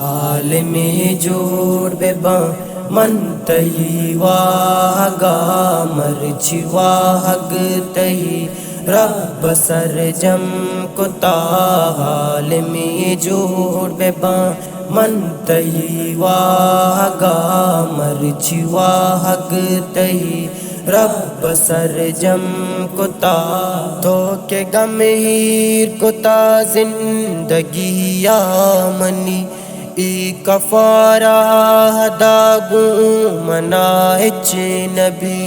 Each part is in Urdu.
عالم جوڑ بے با من تئی واگا مرچی واگ تئی رب سر جم کتا عالم جوڑ بے با من تئی واگا مرچی واگ تئی رب سر جم کتا تو کہ گمہیر کتا زندگی یا منی ای کفارہ داگوں منا اچ نبی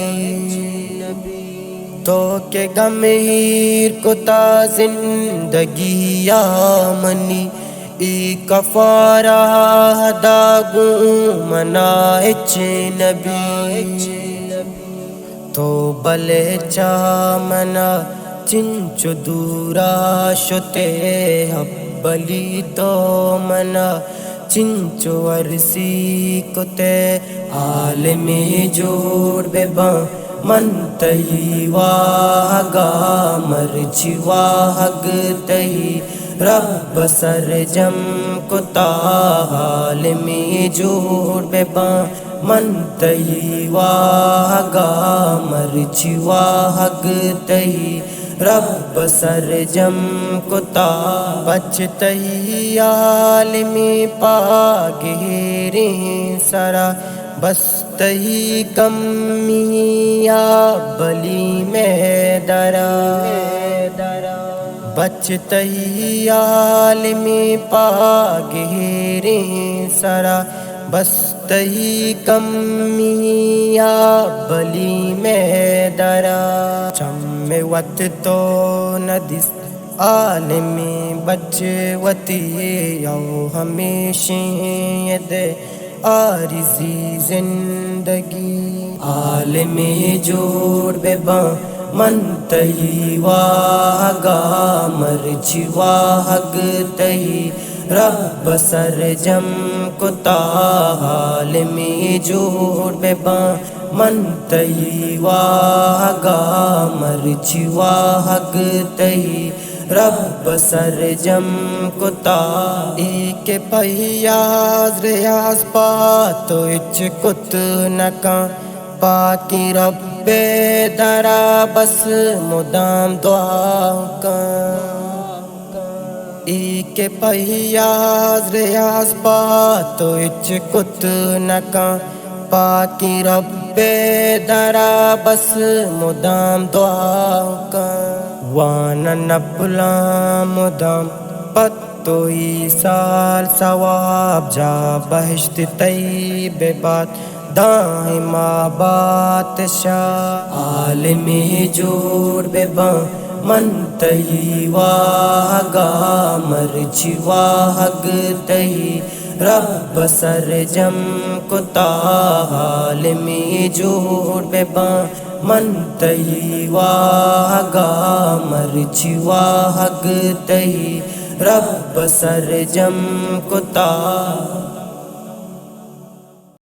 تو کہ گمہیر کتا زندگی یا منی ای کفارہ داگوں منا اچ نبی تو بلے چامنا چنچو دورا شتے حبلی تو منا چنچو ورسی کتے عالم جوڑ بے با من تئی واگا مرچی واگ تئی رب سر جم کتا عالم جوڑ بے با من تئی واگا مرچی واگ تئی رب سر جم کتا بچ تئی عالمی پاگیری سرا بس تئی کمی یا بلی میں درا بچ تئی عالمی پاگیری سرا بس تئی کمی یا بلی میں درا چم وت تو ندس عالمی بچ وتی یو ہمیشہ دے عارضی زندگی عالم جوڑ بے با من تئی واگا مرچی واگ تئی رب سر جم کتا عالم جوڑ بے با من تئی واگا مرچی واگ تئی رب سر جم کتا ایک پیاز ریاض پاتو اچ کت نکا پاکی رب درا بس مدام دعا کا ایک پیاز ریاض پاتو اچ کت نکا پاکی رب درا بس مدام دعا کا وانا نبلا مدام پتوئی سال ثواب جا بہشت طیب بات دائم آباد شاہ عالم جوڑ بے با من تئی واگا مرچی واگ تئی رب سر جم کتا عالم جوڑ بے با من تئی واگا مرچی واگ تئی رب سر جم کتا